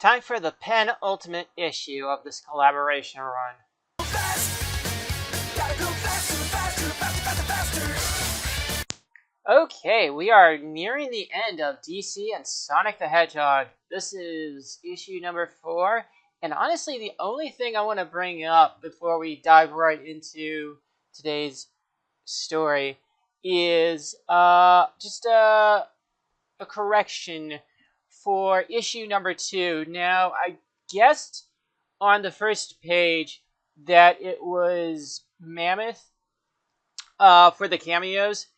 Time for the penultimate issue of this collaboration run. Okay, we are nearing the end of DC and Sonic the Hedgehog. This is issue number 4, and honestly, the only thing I want to bring up before we dive right into today's story is just a correction for issue number 2. Now, I guessed on the first page that it was Mammoth for the cameos.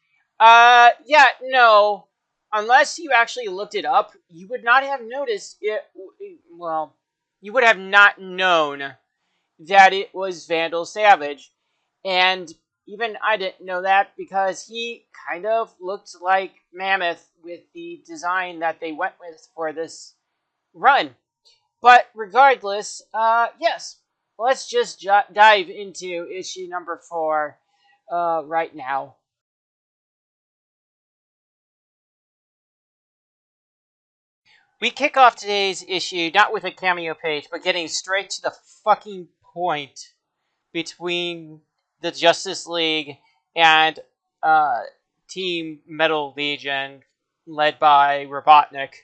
No. Unless you actually looked it up, you would not have noticed it. Well, you would have not known that it was Vandal Savage. And even I didn't know that because he kind of looked like Mammoth with the design that they went with for this run. But regardless, yes, let's just dive into issue number 4 right now. We kick off today's issue not with a cameo page, but getting straight to the fucking point between the Justice League and Team Metal Legion, led by Robotnik.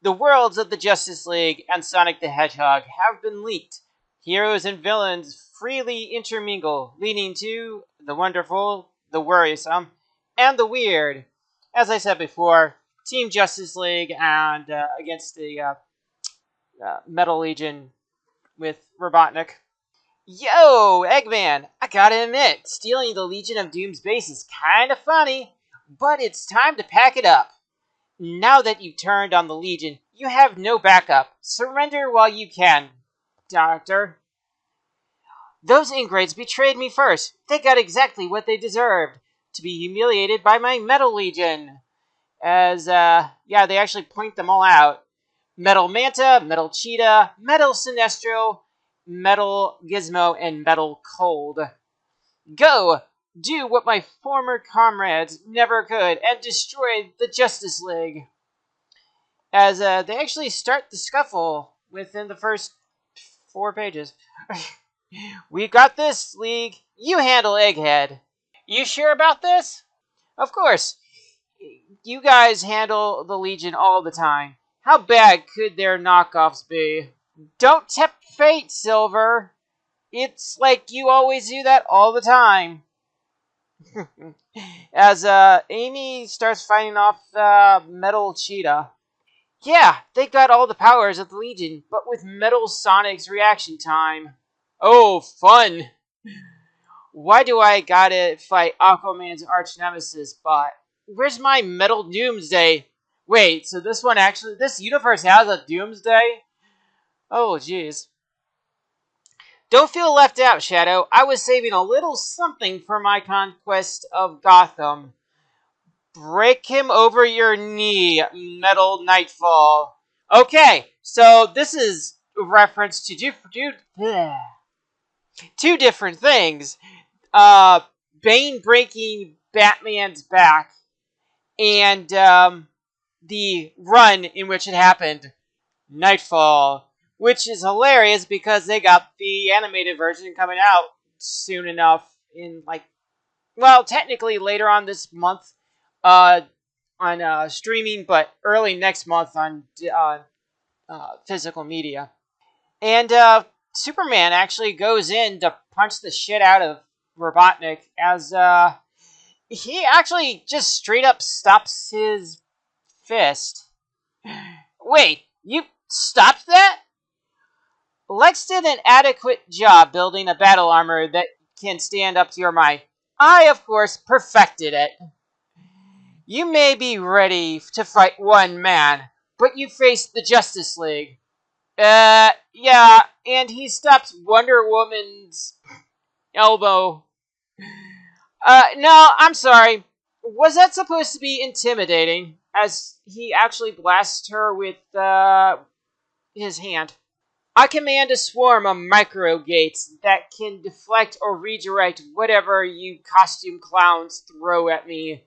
The worlds of the Justice League and Sonic the Hedgehog have been leaked. Heroes and villains freely intermingle, leading to the wonderful, the worrisome, and the weird. As I said before, Team Justice League and against the Metal Legion with Robotnik. Yo, Eggman, I gotta admit, stealing the Legion of Doom's base is kinda funny, but it's time to pack it up. Now that you've turned on the Legion, you have no backup. Surrender while you can, Doctor. Those ingrates betrayed me first. They got exactly what they deserved, to be humiliated by my Metal Legion. As, they actually point them all out. Metal Manta, Metal Cheetah, Metal Sinestro, Metal Gizmo, and Metal Cold. Go! Do what my former comrades never could and destroy the Justice League. As they actually start the scuffle within the first 4 pages. We got this, League. You handle Egghead. You sure about this? Of course. You guys handle the Legion all the time. How bad could their knockoffs be? Don't tempt fate, Silver. It's like you always do that all the time. As Amy starts fighting off Metal Cheetah. Yeah, they got all the powers of the Legion, but with Metal Sonic's reaction time. Oh, fun! Why do I gotta fight Aquaman's arch nemesis bot? Where's my Metal Doomsday? Wait, so this universe has a Doomsday? Oh, jeez. Don't feel left out, Shadow. I was saving a little something for my conquest of Gotham. Break him over your knee, Metal Nightfall. Okay, so this is a reference to two different things. Bane breaking Batman's back, and the run in which it happened, Nightfall, which is hilarious because they got the animated version coming out soon enough technically later on this month on streaming, but early next month on physical media. And Superman actually goes in to punch the shit out of Robotnik as he actually just straight up stops his fist. Wait, you stopped that? Lex did an adequate job building a battle armor that can stand up to your might. I, of course, perfected it. You may be ready to fight one man, but you face the Justice League. Yeah, and he stopped Wonder Woman's elbow. No, I'm sorry. Was that supposed to be intimidating? As he actually blasts her with, his hand. I command a swarm of micro-gates that can deflect or redirect whatever you costume clowns throw at me.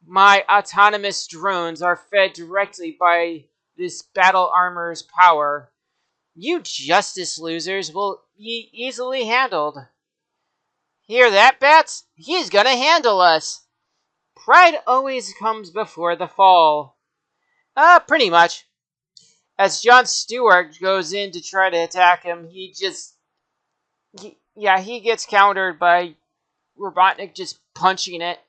My autonomous drones are fed directly by this battle armor's power. You justice losers will be easily handled. Hear that, bats? He's gonna handle us. Pride always comes before the fall. Pretty much. As Jon Stewart goes in to try to attack him, he gets countered by Robotnik just punching it.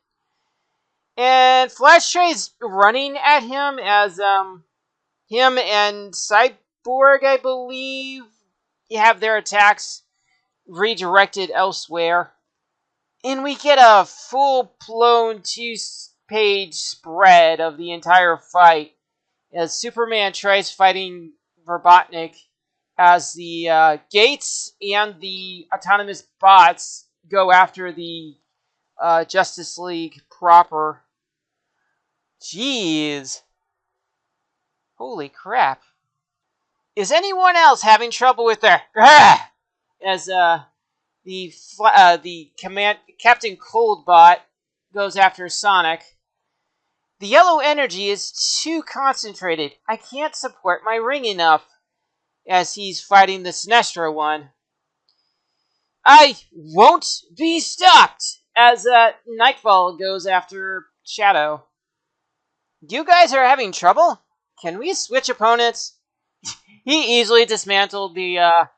And Flash tries running at him as him and Cyborg, I believe, have their attacks redirected elsewhere. And we get a full-blown 2-page spread of the entire fight as Superman tries fighting Robotnik as the Gates and the autonomous bots go after the Justice League proper. Jeez. Holy crap. Is anyone else having trouble with their... As the Captain Coldbot goes after Sonic. The yellow energy is too concentrated. I can't support my ring enough. As he's fighting the Sinestro one. I won't be stopped! As Nightfall goes after Shadow. You guys are having trouble? Can we switch opponents? He easily dismantled the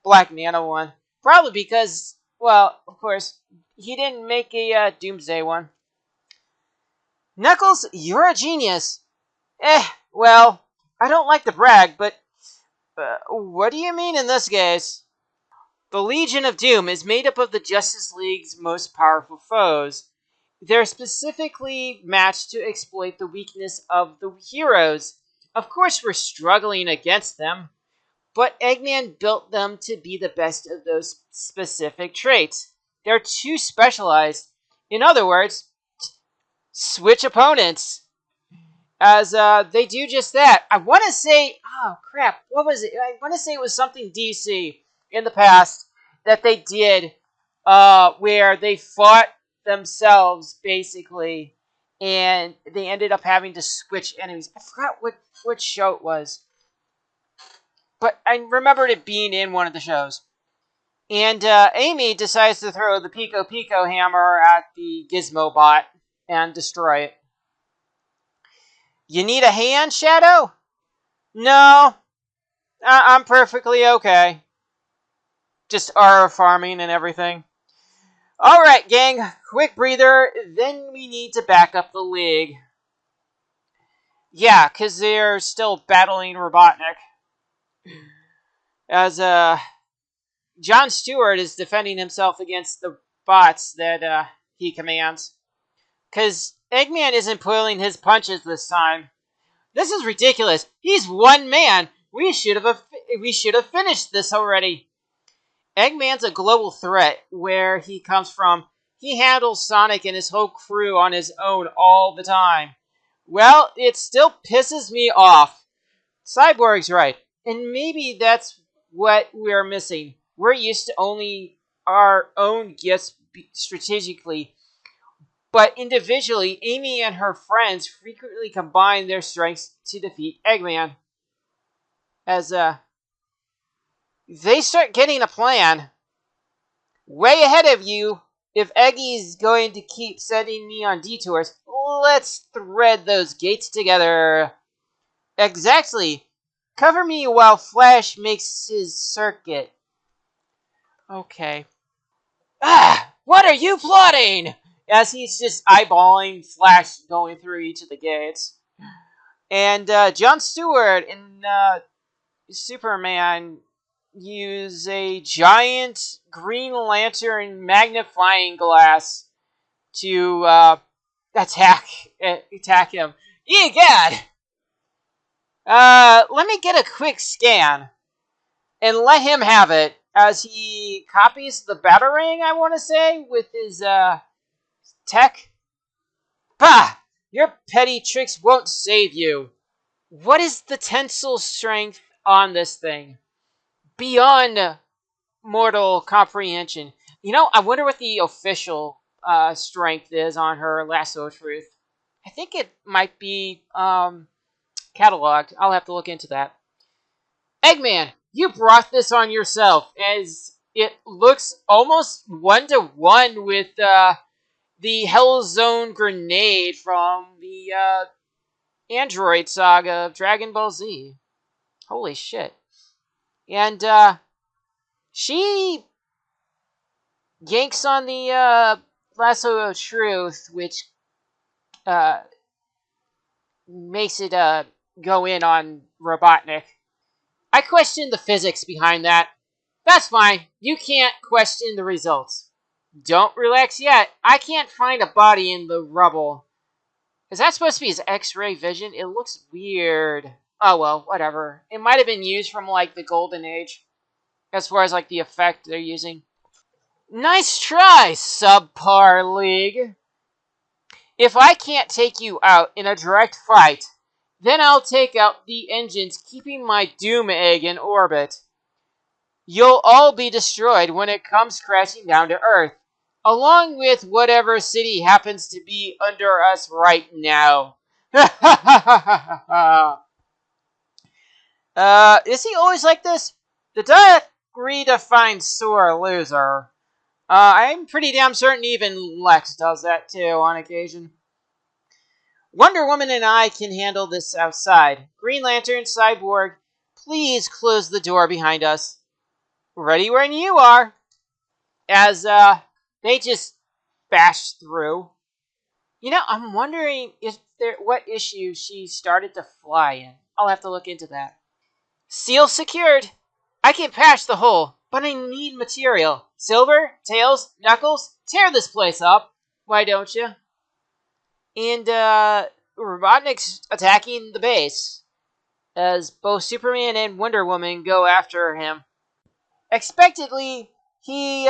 Black Nano one. Probably because, well, of course, he didn't make a Doomsday one. Knuckles, you're a genius. Well, I don't like to brag, but what do you mean in this case? The Legion of Doom is made up of the Justice League's most powerful foes. They're specifically matched to exploit the weakness of the heroes. Of course, we're struggling against them, but Eggman built them to be the best of those specific traits. They're too specialized. In other words, switch opponents. As they do just that. I want to say, oh crap, what was it? I want to say it was something DC in the past that they did where they fought themselves, basically, and they ended up having to switch enemies. I forgot what show it was, but I remembered it being in one of the shows. And Amy decides to throw the Pico Pico hammer at the Gizmo bot and destroy it. You need a hand, Shadow? No, I'm perfectly okay. Just R farming and everything. Alright, gang, quick breather, then we need to back up the league. Yeah, because they're still battling Robotnik. As Jon Stewart is defending himself against the bots that he commands. Because Eggman isn't pulling his punches this time. This is ridiculous. He's one man. We should have finished this already. Eggman's a global threat where he comes from. He handles Sonic and his whole crew on his own all the time. Well, it still pisses me off. Cyborg's right. And maybe that's what we're missing. We're used to only our own gifts strategically. But individually, Amy and her friends frequently combine their strengths to defeat Eggman. As they start getting a plan. Way ahead of you. If Eggy's going to keep sending me on detours, let's thread those gates together. Exactly. Cover me while Flash makes his circuit. Okay. What are you plotting? As he's just eyeballing Flash going through each of the gates. And Jon Stewart and Superman use a giant Green Lantern magnifying glass to attack him. Egad! Let me get a quick scan and let him have it as he copies the Batarang, I want to say, with his tech. Bah! Your petty tricks won't save you. What is the tensile strength on this thing? Beyond mortal comprehension. You know, I wonder what the official strength is on her Lasso of Truth. I think it might be cataloged. I'll have to look into that. Eggman, you brought this on yourself, as it looks almost 1-to-1 with the Hell Zone grenade from the Android saga of Dragon Ball Z. Holy shit. And she yanks on the lasso of truth, which makes it go in on Robotnik. I question the physics behind that. That's fine. You can't question the results. Don't relax yet. I can't find a body in the rubble. Is that supposed to be his X-ray vision? It looks weird. Oh well, whatever. It might have been used from like the Golden Age, as far as like the effect they're using. Nice try, subpar league. If I can't take you out in a direct fight, then I'll take out the engines keeping my Doom Egg in orbit. You'll all be destroyed when it comes crashing down to Earth, along with whatever city happens to be under us right now. Is he always like this? Did I redefine sore loser? I'm pretty damn certain even Lex does that too on occasion. Wonder Woman and I can handle this outside. Green Lantern, Cyborg, please close the door behind us. Ready when you are. As they just bash through. You know, I'm wondering what issue she started to fly in. I'll have to look into that. Seal secured. I can patch the hole, but I need material. Silver, Tails, Knuckles, tear this place up. Why don't you? And Robotnik's attacking the base as both Superman and Wonder Woman go after him. Expectedly, he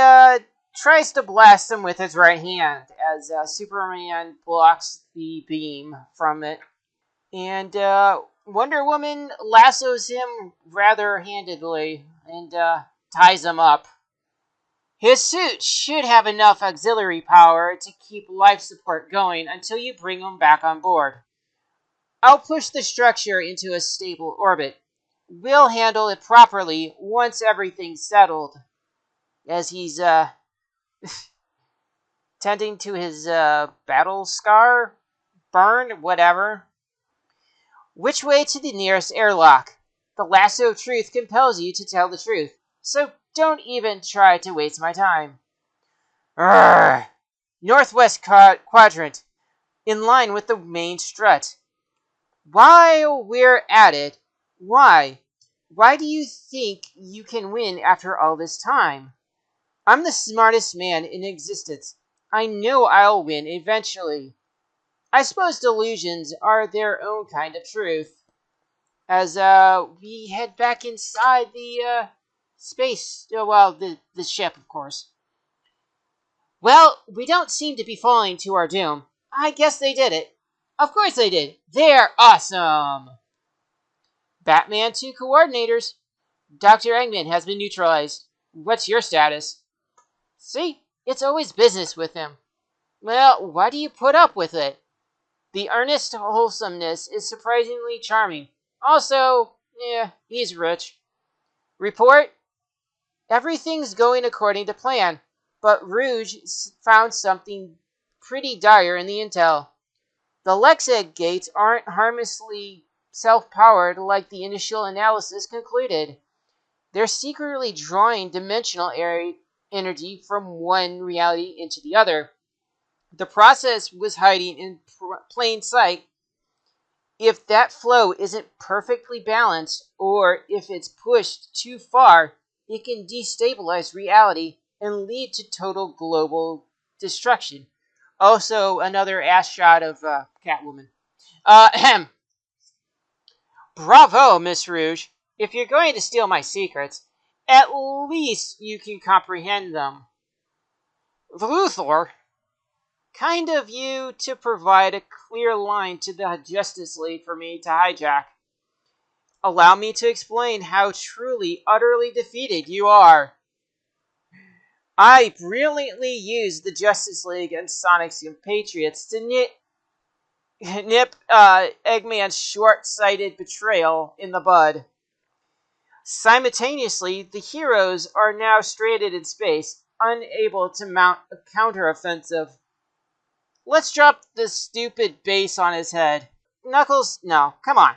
tries to blast him with his right hand as Superman blocks the beam from it. And Wonder Woman lassos him rather handedly and ties him up. His suit should have enough auxiliary power to keep life support going until you bring him back on board. I'll push the structure into a stable orbit. We'll handle it properly once everything's settled. As he's tending to his battle scar, burn, whatever. Which way to the nearest airlock? The lasso of truth compels you to tell the truth, so don't even try to waste my time. Urgh. Northwest quadrant, in line with the main strut. While we're at it, why? Why do you think you can win after all this time? I'm the smartest man in existence. I know I'll win eventually. I suppose delusions are their own kind of truth. As we head back inside the space, the ship, of course. Well, we don't seem to be falling to our doom. I guess they did it. Of course they did. They're awesome. Batman 2 coordinators. Dr. Eggman has been neutralized. What's your status? See, it's always business with him. Well, why do you put up with it? The earnest wholesomeness is surprisingly charming. Also, he's rich. Report? Everything's going according to plan, but Rouge found something pretty dire in the intel. The Lexegg gates aren't harmlessly self-powered like the initial analysis concluded. They're secretly drawing dimensional energy from one reality into the other. The process was hiding in plain sight. If that flow isn't perfectly balanced, or if it's pushed too far, it can destabilize reality and lead to total global destruction. Also, another ass shot of Catwoman. Bravo, Miss Rouge. If you're going to steal my secrets, at least you can comprehend them. Luthor, kind of you to provide a clear line to the Justice League for me to hijack. Allow me to explain how truly, utterly defeated you are. I brilliantly used the Justice League and Sonic's compatriots to nip Eggman's short-sighted betrayal in the bud. Simultaneously, the heroes are now stranded in space, unable to mount a counteroffensive. Let's drop this stupid base on his head. Knuckles, no, come on.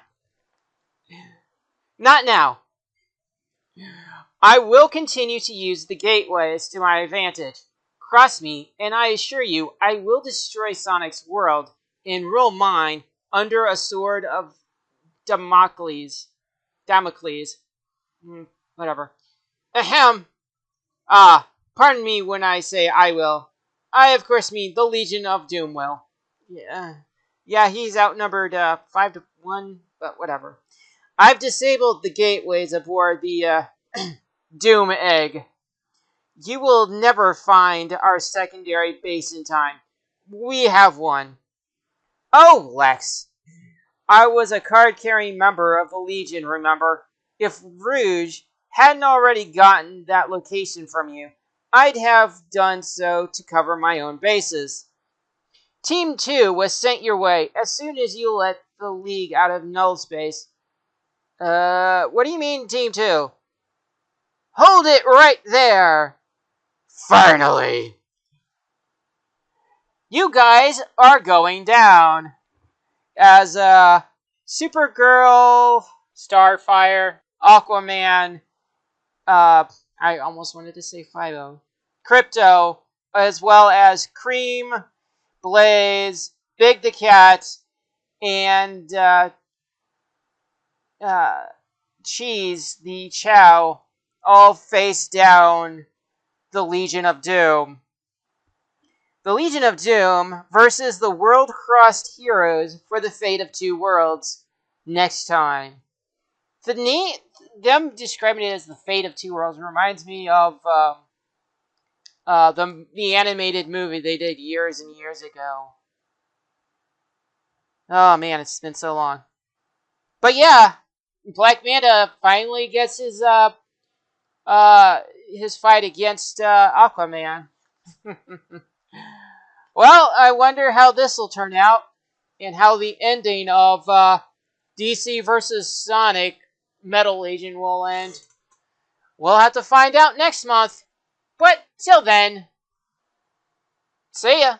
Not now. I will continue to use the gateways to my advantage. Cross me, and I assure you, I will destroy Sonic's world and rule mine under a sword of Damocles. Whatever. Ahem. Pardon me when I say I will. I, of course, mean the Legion of Doom will. Yeah, he's outnumbered 5-1, but whatever. I've disabled the gateways aboard the Doom Egg. You will never find our secondary base in time. We have one. Oh, Lex. I was a card-carrying member of the Legion, remember? If Rouge hadn't already gotten that location from you, I'd have done so to cover my own bases. Team 2 was sent your way as soon as you let the League out of null space. What do you mean, Team 2? Hold it right there! Finally! You guys are going down! As, Supergirl, Starfire, Aquaman, I almost wanted to say Fido, Crypto, as well as Cream, Blaze, Big the Cat, and Cheese the Chow all face down the Legion of Doom. The Legion of Doom versus the world-crossed heroes for the fate of two worlds next time. Them describing it as the fate of two worlds reminds me of the animated movie they did years and years ago. Oh man, it's been so long. But yeah, Black Manta finally gets his fight against Aquaman. Well, I wonder how this will turn out, and how the ending of DC versus Sonic Metal Legion will end. We'll have to find out next month. But till then, see ya.